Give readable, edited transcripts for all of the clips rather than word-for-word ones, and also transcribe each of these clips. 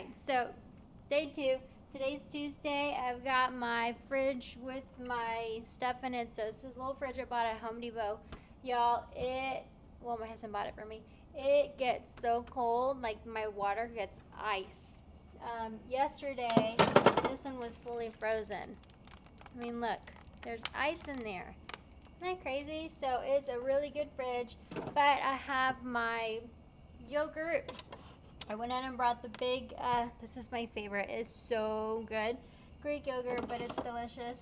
Alright, so day 2. Today's Tuesday. I've got my fridge with my stuff in it. So it's this little fridge I bought at Home Depot. Y'all, my husband bought it for me. It gets so cold, like my water gets ice. Yesterday, this one was fully frozen. I mean, look, there's ice in there. Isn't that crazy? So it's a really good fridge, but I have my yogurt. I went out and brought the big, this is my favorite, it's so good. Greek yogurt, but it's delicious.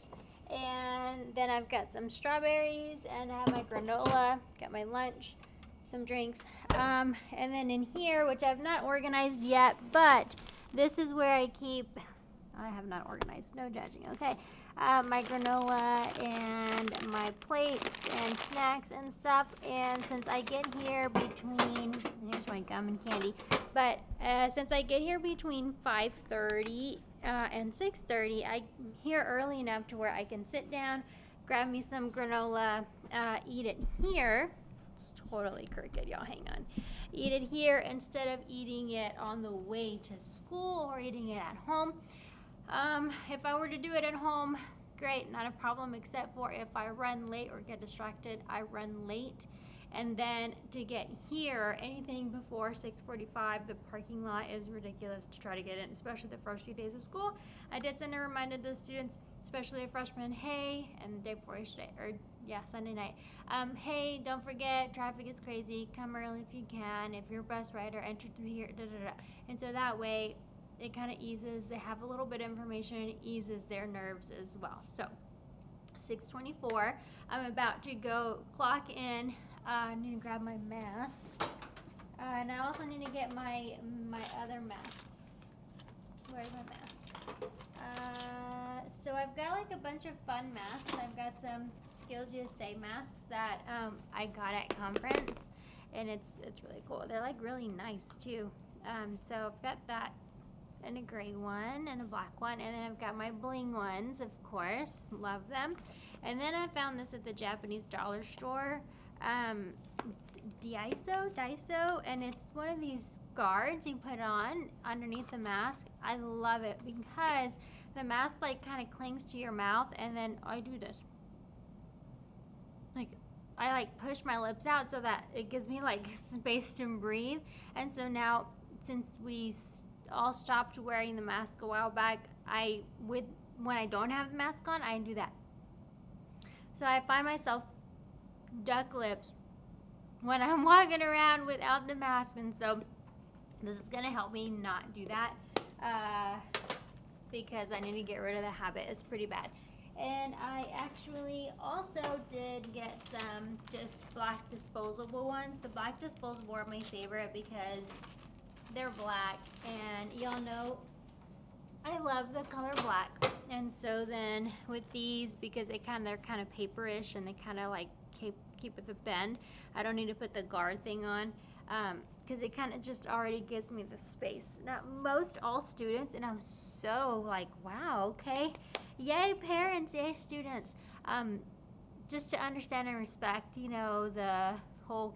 And then I've got some strawberries, and I have my granola, got my lunch, some drinks. And then in here, which I've not organized yet, but this is where I keep, I have not organized, no judging, okay? My granola and my plates and snacks and stuff. And since I get here between, here's my gum and candy, but since I get here between 5:30 and 6:30, I'm here early enough to where I can sit down, grab me some granola, eat it here. It's totally crooked, y'all, hang on. Eat it here instead of eating it on the way to school or eating it at home. If I were to do it at home, great, not a problem, except for if I run late or get distracted, I run late. And then to get here, anything before 6:45, the parking lot is ridiculous to try to get in, especially the first few days of school. I did send a reminder to the students, especially a freshman, hey, and the day before yesterday, or yeah, Sunday night, hey, don't forget, traffic is crazy, come early if you can, if you're a bus rider, enter through here, And so that way, it kind of eases, they have a little bit of information, it eases their nerves as well. So, 6:24, I'm about to go clock in. I need to grab my mask, and I also need to get my other masks. Where's my mask? So I've got like a bunch of fun masks. I've got some Skills USA masks that I got at conference, and it's really cool. They're like really nice too. So I've got that, and a gray one and a black one, and then I've got my bling ones, of course, love them. And then I found this at the Japanese dollar store, Daiso, and it's one of these guards you put on underneath the mask. I love it because the mask like kind of clings to your mouth, and then I do this. Like, I like push my lips out so that it gives me like space to breathe. And so now, since we all stopped wearing the mask a while back, when I don't have the mask on, I do that. So I find myself duck lips when I'm walking around without the mask, and so this is gonna help me not do that, because I need to get rid of the habit. It's pretty bad. And I actually also did get some just black disposable ones. The black disposable are my favorite because they're black, and y'all know I love the color black. And so then with these, because they're kind of paperish and they kind of like keep it the bend, I don't need to put the guard thing on, because it kind of just already gives me the space. Now most all students, and I'm so like, wow, okay, yay parents, yay students, just to understand and respect, you know, the whole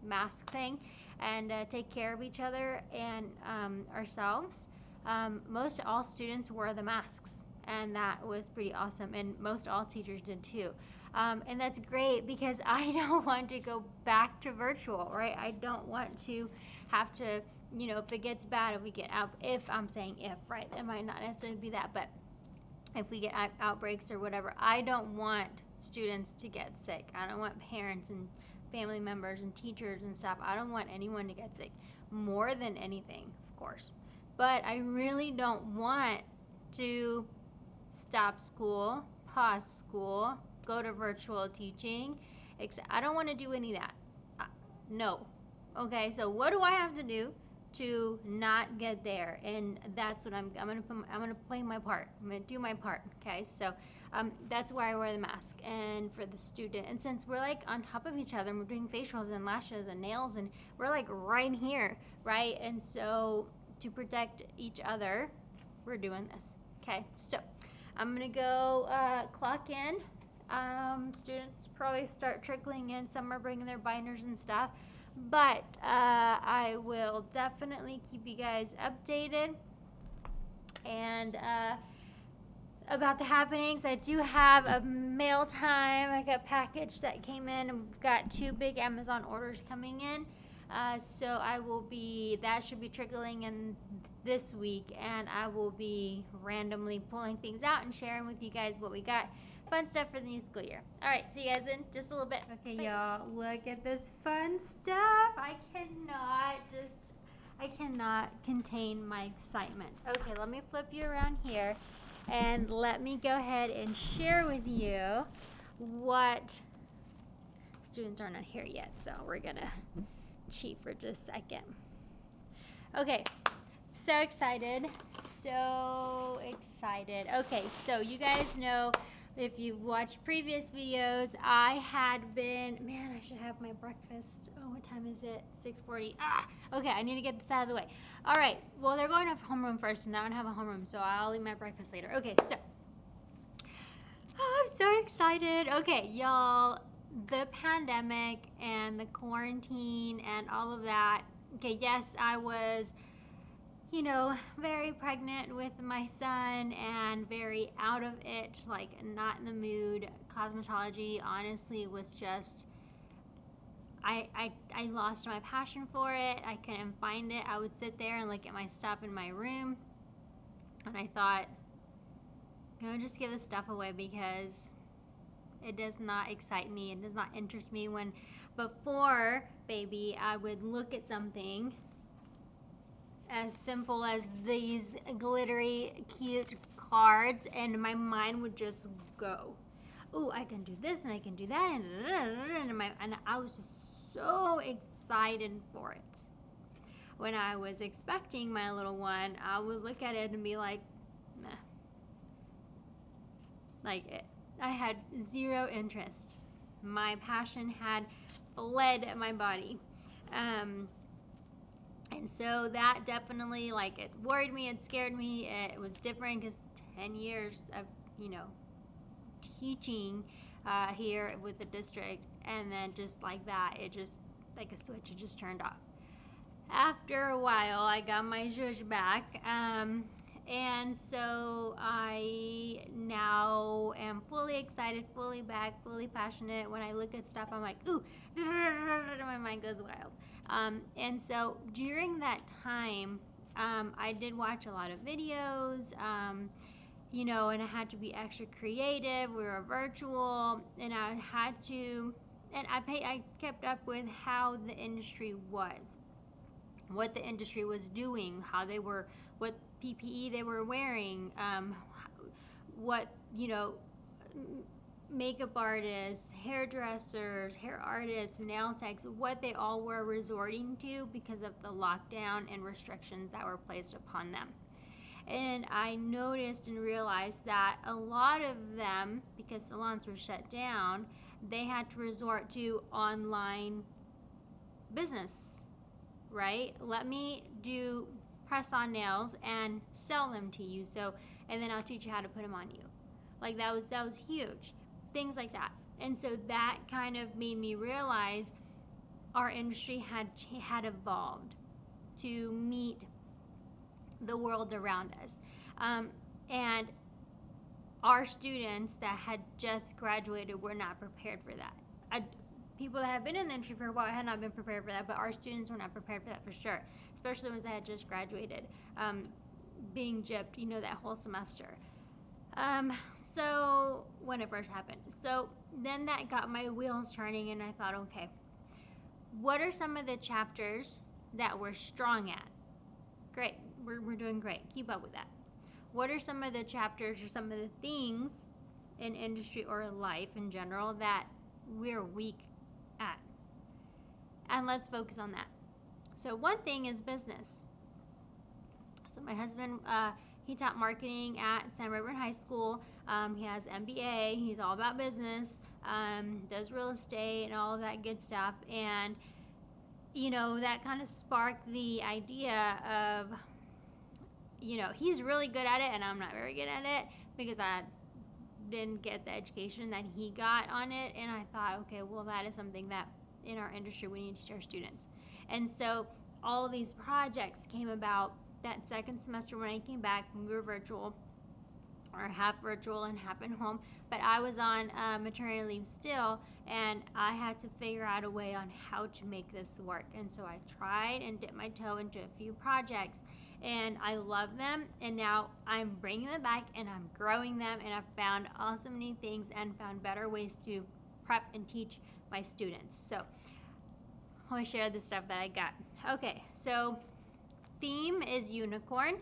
mask thing, and take care of each other and ourselves. Most all students wear the masks, and that was pretty awesome, and most all teachers did too. And that's great because I don't want to go back to virtual, right? I don't want to have to, you know, if it gets bad, if I'm saying if, right? It might not necessarily be that, but if we get outbreaks or whatever, I don't want students to get sick. I don't want parents and family members and teachers and stuff. I don't want anyone to get sick more than anything, of course. But I really don't want to stop school, pause school, go to virtual teaching. I don't want to do any of that. No. Okay, so what do I have to do to not get there? And that's what I'm gonna play my part. I'm gonna do my part. Okay, so that's why I wear the mask, and for the student. And since we're like on top of each other, and we're doing facials and lashes and nails, and we're like right here, right? And so to protect each other, we're doing this. Okay, so I'm gonna go clock in. Students probably start trickling in. Some are bringing their binders and stuff, But I will definitely keep you guys updated. And about the happenings, I do have a mail time. I got a package that came in. We've got 2 big Amazon orders coming in. So that should be trickling in this week, and I will be randomly pulling things out and sharing with you guys what we got. Fun stuff for the new school year. All right, see you guys in just a little bit. Okay, y'all, look at this fun stuff. I cannot contain my excitement. Okay, let me flip you around here, and let me go ahead and share with you what students are not here yet, so we're gonna cheat for just a second. Okay, so excited. Okay, so you guys know, if you've watched previous videos, I had been, man, I should have my breakfast. Oh, what time is it? 6:40. Okay, I need to get this out of the way. All right, well, they're going to homeroom first, and I don't have a homeroom, so I'll eat my breakfast later. Okay, so, I'm so excited. Okay, y'all, the pandemic and the quarantine and all of that. Okay, yes, I was, very pregnant with my son and very out of it, like not in the mood. Cosmetology honestly was just, I lost my passion for it. I couldn't find it. I would sit there and look at my stuff in my room, and I thought, just give this stuff away because it does not excite me. It does not interest me. When before baby, I would look at something as simple as these glittery, cute cards, and my mind would just go, "Ooh, I can do this and I can do that," and I was just so excited for it. When I was expecting my little one, I would look at it and be like, "Nah." I had zero interest. My passion had fled my body. And so that definitely, it worried me, it scared me. It was different because 10 years of, teaching here with the district, and then just like that, it just, like a switch, it just turned off. After a while, I got my zhuzh back, and so I now am fully excited, fully back, fully passionate. When I look at stuff, I'm like, ooh, my mind goes wild. And so during that time, I did watch a lot of videos, and I had to be extra creative. We were virtual, and I had to, and I kept up with how the industry was, what the industry was doing, what PPE they were wearing, what, makeup artists, hairdressers, hair artists, nail techs, what they all were resorting to because of the lockdown and restrictions that were placed upon them. And I noticed and realized that a lot of them, because salons were shut down, they had to resort to online business, right? Let me do press-on nails and sell them to you, and then I'll teach you how to put them on you. Like that was huge. Things like that. And so that kind of made me realize our industry had evolved to meet the world around us. And our students that had just graduated were not prepared for that. People that have been in the industry for a while had not been prepared for that, but our students were not prepared for that for sure, especially ones that had just graduated, being gypped, that whole semester. So when it first happened. So then that got my wheels turning, and I thought, okay, what are some of the chapters that we're strong at? Great, we're doing great. Keep up with that. What are some of the chapters or some of the things in industry or life in general that we're weak at? And let's focus on that. So one thing is business. So my husband, he taught marketing at San Reverend High School. He has MBA. He's all about business, does real estate and all of that good stuff. And, that kind of sparked the idea of, he's really good at it and I'm not very good at it because I didn't get the education that he got on it. And I thought, okay, well, that is something that in our industry we need to teach our students. And so all these projects came about that second semester when I came back. We were virtual, or half virtual and half at home, but I was on maternity leave still, and I had to figure out a way on how to make this work. And so I tried and dipped my toe into a few projects, and I love them, and now I'm bringing them back and I'm growing them, and I've found awesome new things and found better ways to prep and teach my students. So I want to share the stuff that I got. Okay, so theme is unicorn.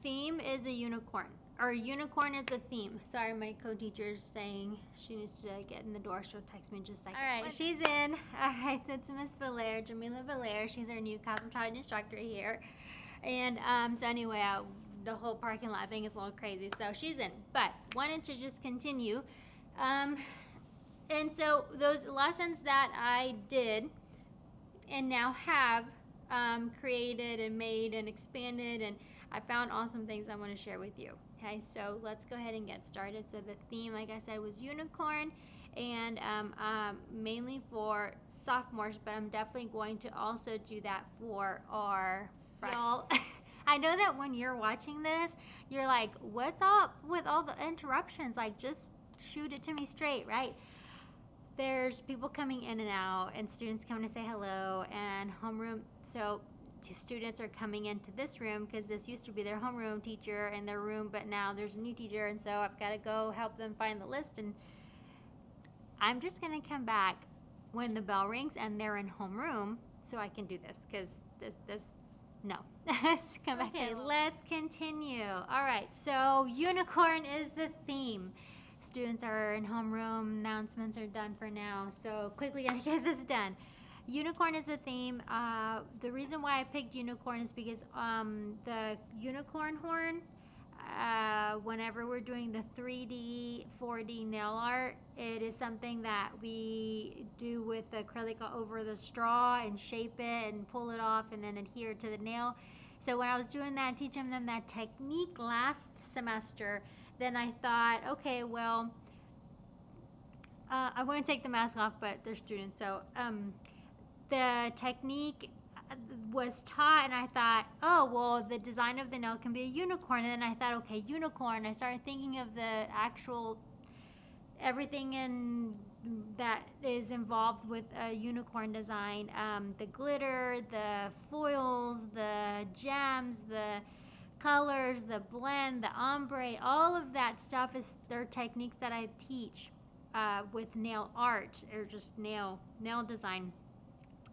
Theme is a unicorn, or unicorn is a theme. Sorry, my co-teacher's saying she needs to get in the door. She'll text me in just a second. All right, she's in. All right, that's Miss Valaire, Jamila Valaire. She's our new cosmetology instructor here. And so anyway, the whole parking lot thing is a little crazy, so she's in. But wanted to just continue. And so those lessons that I did and now have created and made and expanded, and I found awesome things I want to share with you. Okay, so let's go ahead and get started. So the theme, like I said, was unicorn, and mainly for sophomores, but I'm definitely going to also do that for our freshmen. I know that when you're watching this, you're like, what's up with all the interruptions? Like, just shoot it to me straight, right? There's people coming in and out, and students coming to say hello, and homeroom. So students are coming into this room because this used to be their homeroom teacher and their room, but now there's a new teacher, and so I've got to go help them find the list. And I'm just going to come back when the bell rings and they're in homeroom so I can do this, because no. Let's come back. Okay, let's continue. All right, so unicorn is the theme. Students are in homeroom, announcements are done for now, so quickly gotta get this done. Unicorn is a theme. The reason why I picked unicorn is because the unicorn horn, whenever we're doing the 3D, 4D nail art, it is something that we do with acrylic over the straw and shape it and pull it off and then adhere to the nail. So when I was doing that, teaching them that technique last semester, then I thought, okay, well, I'm going to take the mask off, but they're students, so the technique was taught, and I thought, oh, well, the design of the nail can be a unicorn. And then I thought, okay, unicorn. I started thinking of the actual everything in that is involved with a unicorn design, the glitter, the foils, the gems, the colors, the blend, the ombre, all of that stuff is their techniques that I teach with nail art, or just nail design.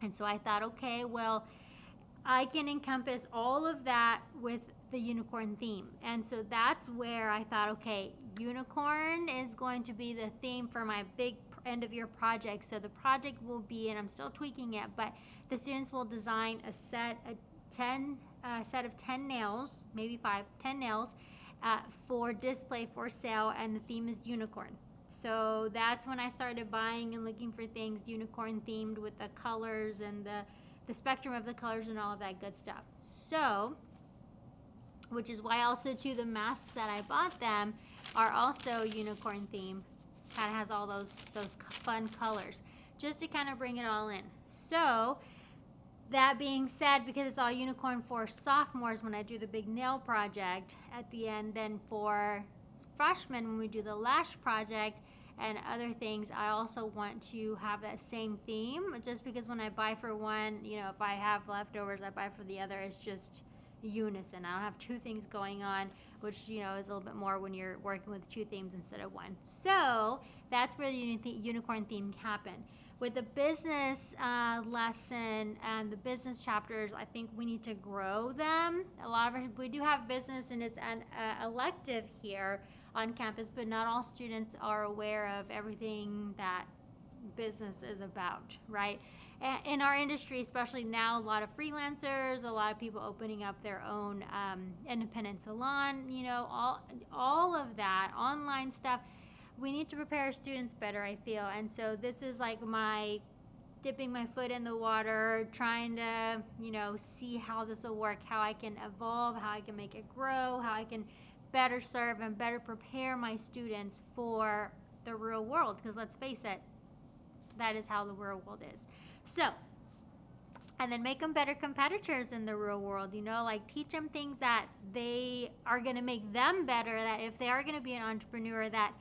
And so I thought, okay, well, I can encompass all of that with the unicorn theme. And so that's where I thought, okay, unicorn is going to be the theme for my big end of year project. So the project will be, and I'm still tweaking it, but the students will design a set of 10 nails, maybe 10 nails for display for sale, and the theme is unicorn. So that's when I started buying and looking for things unicorn themed with the colors and the spectrum of the colors and all of that good stuff. So, which is why also too the masks that I bought them are also unicorn themed. Kind of has all those fun colors, just to kind of bring it all in. So that being said, because it's all unicorn for sophomores when I do the big nail project at the end, then for freshmen when we do the lash project and other things, I also want to have that same theme, just because when I buy for one, if I have leftovers, I buy for the other. It's just unison. I don't have two things going on, which is a little bit more when you're working with two themes instead of one. So that's where the unicorn theme happened. With the business lesson and the business chapters, I think we need to grow them. We do have business, and it's an elective here on campus, but not all students are aware of everything that business is about, right? In our industry, especially now, a lot of freelancers, a lot of people opening up their own independent salon, all of that online stuff. We need to prepare our students better, I feel. And so this is like my dipping my foot in the water, trying to, see how this will work, how I can evolve, how I can make it grow, how I can better serve and better prepare my students for the real world, because let's face it, that is how the real world is. So, and then make them better competitors in the real world, you know, like teach them things that they are going to make them better, that if they are going to be an entrepreneur, that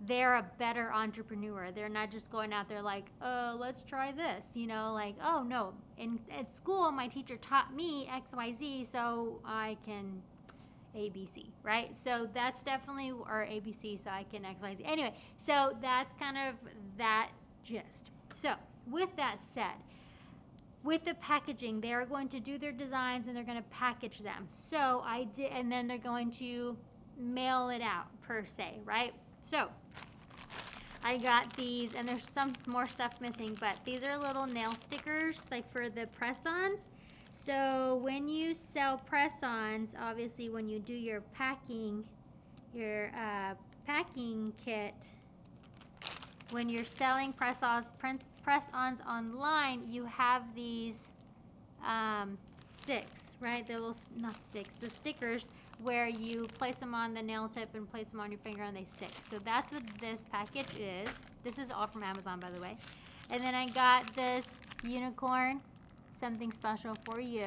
they're a better entrepreneur. They're not just going out there like, oh, let's try this, you know, like, oh no, at school my teacher taught me XYZ, so I can ABC, right? So that's definitely, or ABC, so I can XYZ. Anyway, so that's kind of that gist. So with that said, with the packaging, they are going to do their designs and they're going to package them. So I did, and then they're going to mail it out per se, right? So I got these, and there's some more stuff missing, but these are little nail stickers, like for the press-ons. So when you sell press-ons, obviously when you do your packing kit, when you're selling press-ons online, you have these sticks, right? They're little, not sticks, the stickers, where you place them on the nail tip and place them on your finger and they stick. So that's what this package is. This is all from Amazon, by the way. And then I got this unicorn, something special for you.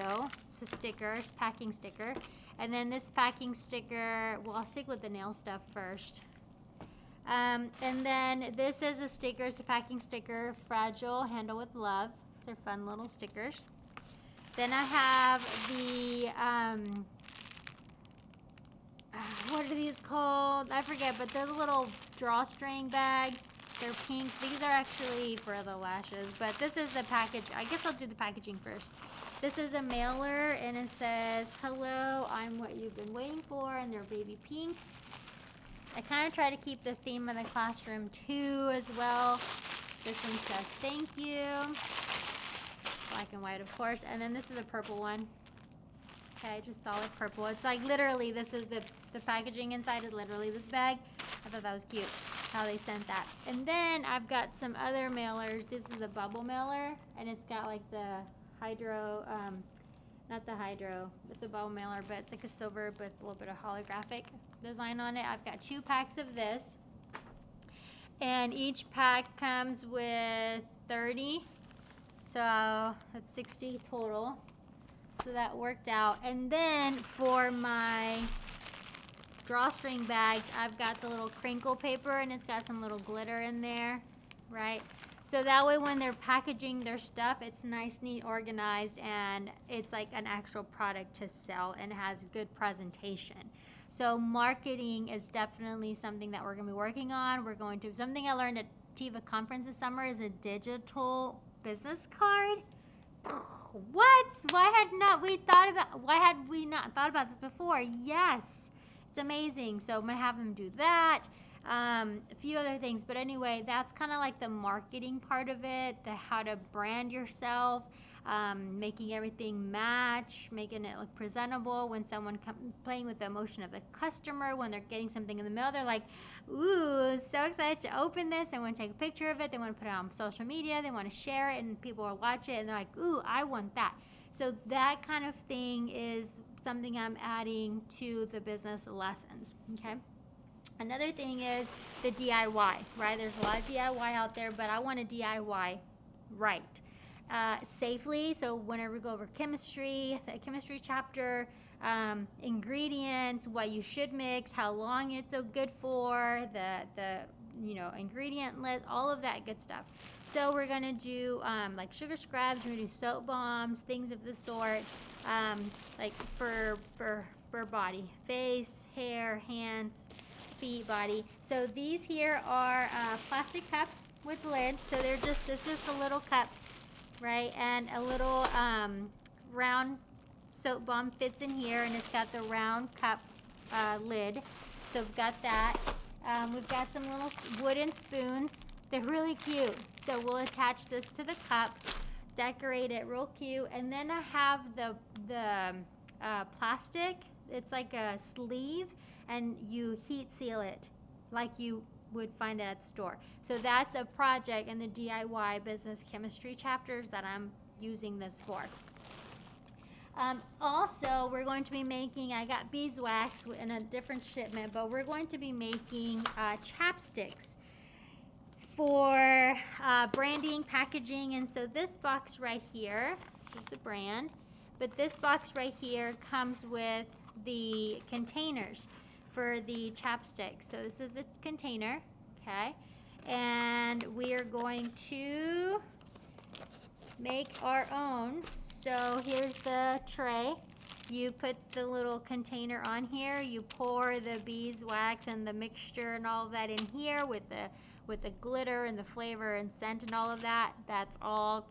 It's a sticker, it's a packing sticker. And then this packing sticker, well, I'll stick with the nail stuff first. And then this is a sticker, it's a packing sticker, fragile, handle with love. They're fun little stickers. Then I have the, what are these called? I forget, but they're the little drawstring bags. They're pink. These are actually for the lashes, but this is the package. I guess I'll do the packaging first. This is a mailer, and it says, hello, I'm what you've been waiting for, and they're baby pink. I kind of try to keep the theme of the classroom too as well. This one says thank you. Black and white, of course. And then this is a purple one. Okay, just solid purple. It's like literally, this is the packaging inside is literally this bag. I thought that was cute how they sent that. And then I've got some other mailers. This is a bubble mailer, and it's got like the hydro, not the hydro, it's a bubble mailer, but it's like a silver with a little bit of holographic design on it. I've got 2 packs of this, and each pack comes with 30, so that's 60 total. So that worked out. And then for my drawstring bags, I've got the little crinkle paper, and it's got some little glitter in there, right? So that way when they're packaging their stuff, it's nice, neat, organized, and it's like an actual product to sell and has good presentation. So marketing is definitely something that we're going to be working on. We're going to, something I learned at TIVA conference this summer is a digital business card. What? Why had we not thought about this before? Yes, it's amazing. So I'm gonna have them do that. A few other things, but anyway, that's kind of like the marketing part of it, the how to brand yourself, making everything match, making it look presentable. When someone playing with the emotion of the customer, when they're getting something in the mail, they're like, ooh, so excited to open this. They want to take a picture of it. They want to put it on social media. They want to share it, and people will watch it, and they're like, ooh, I want that. So that kind of thing is something I'm adding to the business lessons, okay? Another thing is the DIY, right? There's a lot of DIY out there, but I want to DIY right. Safely, so whenever we go over chemistry, the chemistry chapter, ingredients, what you should mix, how long it's so good for, the ingredient list, all of that good stuff. So we're gonna do like sugar scrubs, we're gonna do soap bombs, things of the sort, like for body, face, hair, hands, feet, body. So these here are plastic cups with lids. So it's just a little cup, right? And a little round soap bomb fits in here, and it's got the round cup lid. So we've got that. We've got some little wooden spoons. They're really cute. So we'll attach this to the cup, decorate it real cute, and then I have the plastic. It's like a sleeve, and you heat seal it like you would find it at the store. So that's a project in the DIY business chemistry chapters that I'm using this for. Also, we're going to be making, I got beeswax in a different shipment, but we're going to be making chapsticks for branding, packaging. And so this box right here, this is the brand, but this box right here comes with the containers for the chapsticks. So this is the container, okay? And we are going to make our own. So here's the tray. You put the little container on here. You pour the beeswax and the mixture and all of that in here with the glitter and the flavor and scent and all of that. That's all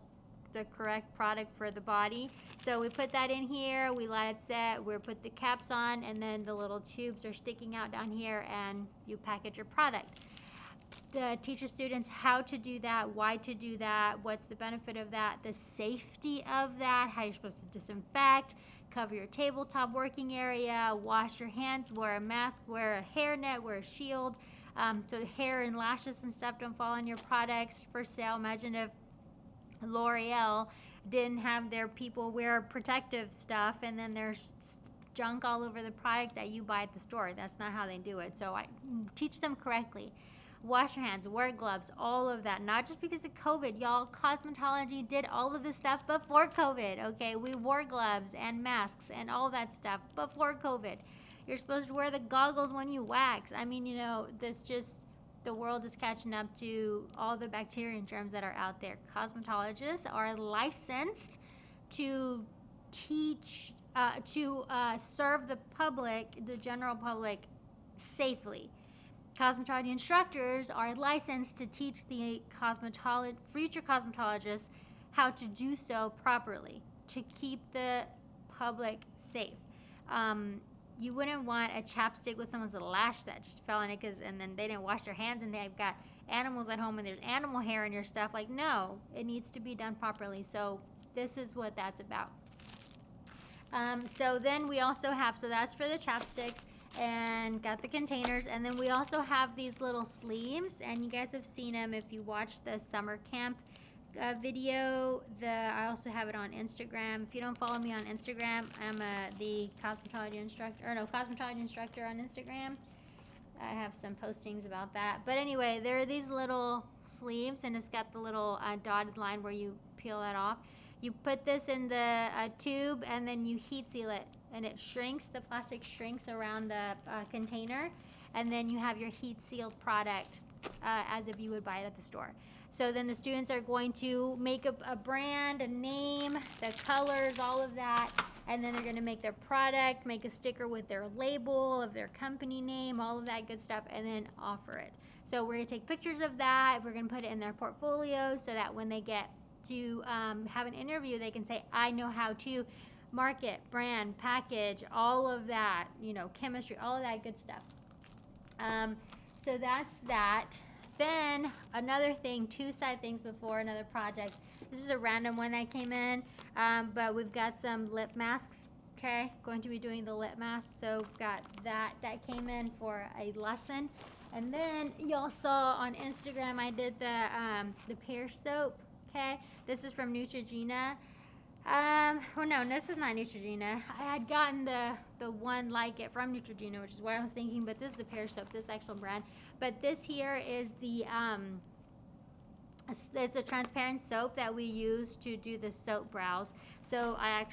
the correct product for the body. So we put that in here. We let it set. We put the caps on, and then the little tubes are sticking out down here, and you package your product. Teach your students how to do that, why to do that, what's the benefit of that, the safety of that, how you're supposed to disinfect, cover your tabletop working area, wash your hands, wear a mask, wear a hairnet, wear a shield, so hair and lashes and stuff don't fall on your products for sale. Imagine if L'Oreal didn't have their people wear protective stuff and then there's junk all over the product that you buy at the store. That's not how they do it. So I teach them correctly. Wash your hands, wear gloves, all of that. Not just because of COVID, y'all. Cosmetology did all of this stuff before COVID, okay? We wore gloves and masks and all that stuff before COVID. You're supposed to wear the goggles when you wax. I mean, you know, the world is catching up to all the bacteria and germs that are out there. Cosmetologists are licensed to teach, serve the public, the general public, safely. Cosmetology instructors are licensed to teach the future cosmetologists how to do so properly to keep the public safe. You wouldn't want a chapstick with someone's lash that just fell in it and then they didn't wash their hands and they've got animals at home and there's animal hair in your stuff. Like, no, it needs to be done properly. So this is what that's about. So then we also have, so that's for the chapsticks. And got the containers, and then we also have these little sleeves, and you guys have seen them if you watched the summer camp video. I also have it on Instagram. If you don't follow me on Instagram, I'm the cosmetology instructor on Instagram. I have some postings about that. But anyway, there are these little sleeves, and it's got the little dotted line where you peel that off. You put this in the tube, and then you heat seal it. And it shrinks, the plastic shrinks around the container, and then you have your heat sealed product as if you would buy it at the store. So then the students are going to make a brand, a name, the colors, all of that, and then they're going to make their product, make a sticker with their label of their company name, all of that good stuff, and then offer it. So we're going to take pictures of that, we're going to put it in their portfolio so that when they get to have an interview, they can say, I know how to market, brand, package, all of that, you know, chemistry, all of that good stuff. So that's that. Then another thing, two side things before another project. This is a random one that came in, but we've got some lip masks, okay? Going to be doing the lip masks, so we've got that came in for a lesson. And then y'all saw on Instagram I did the pear soap, okay? This is from Neutrogena. Well, no, this is not Neutrogena. I had gotten the one like it from Neutrogena, which is what I was thinking, but this is the pear soap, this actual brand. But this here is the, it's a transparent soap that we use to do the soap brows. So I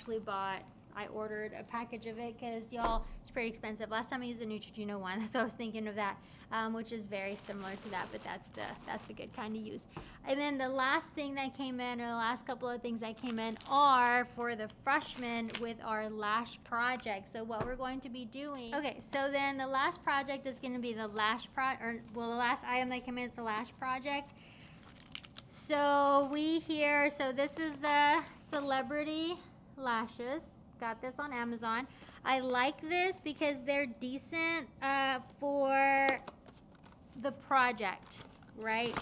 ordered a package of it because, y'all, it's pretty expensive. Last time I used a Neutrogena one, so I was thinking of that, which is very similar to that, but that's the good kind to use. And then the last thing that came in, or the last couple of things that came in, are for the freshmen with our lash project. So what we're going to be doing. Okay, so then the last project is going to be the last the last item that came in is the lash project. So this is the celebrity lashes. Got this on Amazon. I like this because they're decent for the project, right?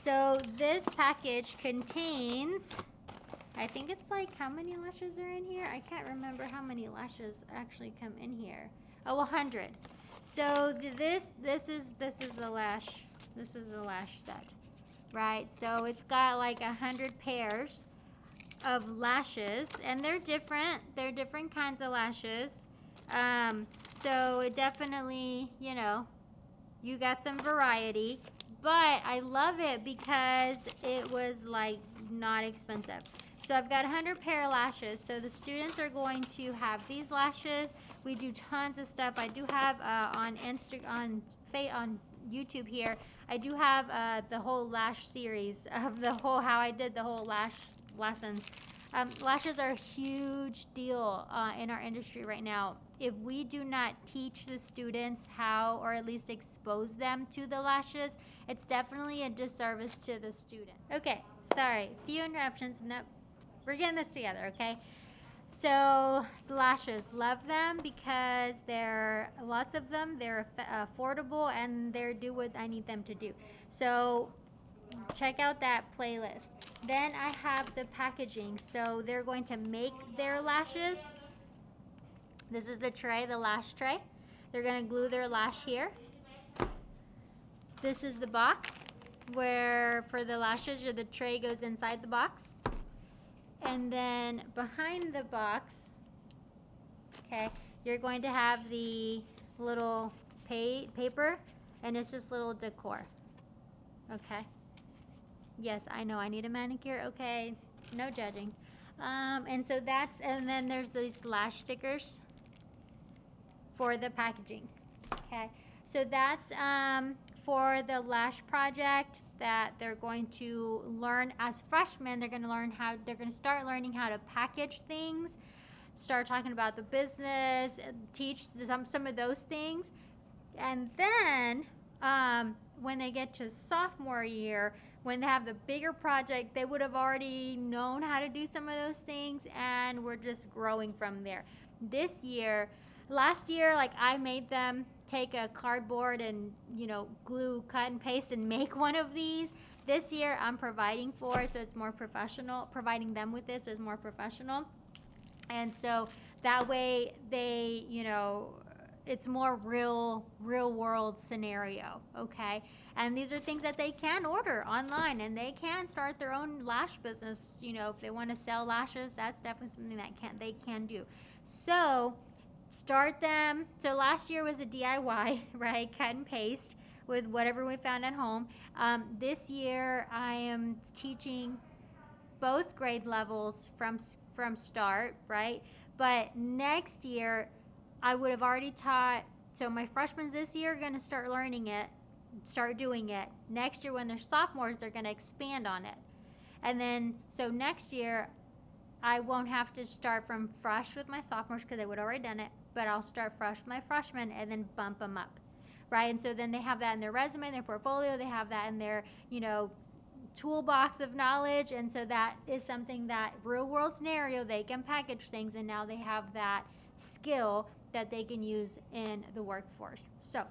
So this package contains, I think it's like, how many lashes are in here? I can't remember how many lashes actually come in here. Oh, 100. So this is the lash set, right? So it's got like 100 pairs of lashes, and they're different. They're different kinds of lashes. So it definitely, you know, you got some variety. But I love it because it was like not expensive. So I've got 100 pair of lashes. So the students are going to have these lashes. We do tons of stuff. I do have on YouTube here. I do have the whole lash series of the whole how I did the whole lash lessons. Lashes are a huge deal in our industry right now. If we do not teach the students how, or at least expose them to the lashes, it's definitely a disservice to the student. Okay, sorry, few interruptions. No, we're getting this together, okay? So the lashes, love them because they're lots of them. They're affordable and they do what I need them to do. So check out that playlist. Then I have the packaging. So they're going to make their lashes. This is the tray, the lash tray. They're going to glue their lash here. This is the box where for the lashes, the tray goes inside the box. And then behind the box, okay, you're going to have the little paper, and it's just little decor. Okay. Yes, I know I need a manicure. Okay, no judging. And so that's, and then there's these lash stickers for the packaging. Okay, so that's for the lash project that they're going to learn as freshmen. They're going to start learning how to package things, start talking about the business, teach some of those things. And then when they get to sophomore year, when they have the bigger project, they would have already known how to do some of those things, and we're just growing from there. Last year, like, I made them take a cardboard and, you know, glue, cut and paste and make one of these. This year I'm providing for it, so it's more professional. Providing them with this is more professional. And so that way they, you know, it's more real world scenario, okay? And these are things that they can order online, and they can start their own lash business. You know, if they want to sell lashes, that's definitely something that they can do. So start them. So last year was a DIY, right? Cut and paste with whatever we found at home. This year I am teaching both grade levels from start, right? But next year I would have already taught. So my freshmen this year are going to start learning it, start doing it. Next year when they're sophomores, they're going to expand on it. And then, so next year I won't have to start from fresh with my sophomores because they would have already done it, but I'll start fresh with my freshmen and then bump them up, right? And so then they have that in their resume, their portfolio, they have that in their, you know, toolbox of knowledge. And so that is something that real world scenario, they can package things, and now they have that skill that they can use in the workforce. So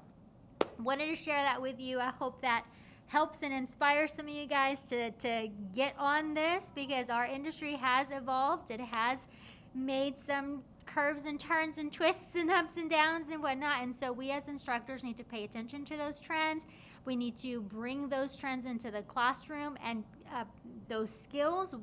wanted to share that with you. I hope that helps and inspires some of you guys to get on this, because our industry has evolved. It has made some curves and turns and twists and ups and downs and whatnot. And so we as instructors need to pay attention to those trends. We need to bring those trends into the classroom, and those skills,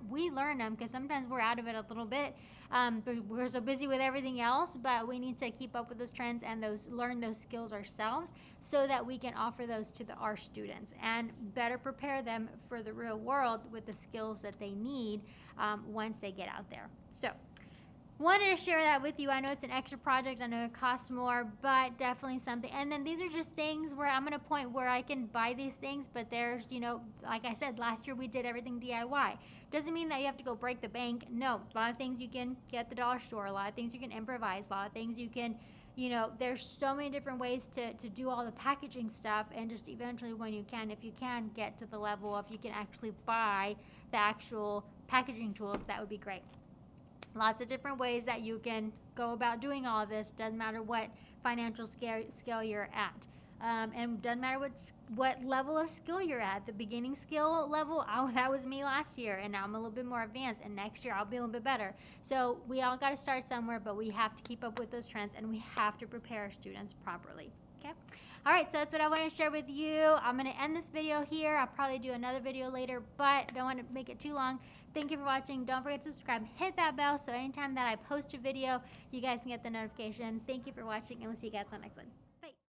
we learn them because sometimes we're out of it a little bit. But we're so busy with everything else, but we need to keep up with those trends and learn those skills ourselves so that we can offer those to our students and better prepare them for the real world with the skills that they need once they get out there. So wanted to share that with you. I know it's an extra project. I know it costs more, but definitely something. And then these are just things where I'm at a point where I can buy these things, but there's, you know, like I said, last year we did everything DIY. Doesn't mean that you have to go break the bank. No, a lot of things you can get at the dollar store. A lot of things you can improvise. A lot of things you can, you know, there's so many different ways to do all the packaging stuff, and just eventually when you can, if you can get to the level of you can actually buy the actual packaging tools, that would be great. Lots of different ways that you can go about doing all of this. Doesn't matter what financial scale you're at. And doesn't matter what level of skill you're at. The beginning skill level, that was me last year, and now I'm a little bit more advanced, and next year I'll be a little bit better. So we all got to start somewhere, but we have to keep up with those trends, and we have to prepare our students properly. Okay? Alright, so that's what I want to share with you. I'm going to end this video here. I'll probably do another video later, but don't want to make it too long. Thank you for watching. Don't forget to subscribe. Hit that bell so anytime that I post a video, you guys can get the notification. Thank you for watching, and we'll see you guys on the next one.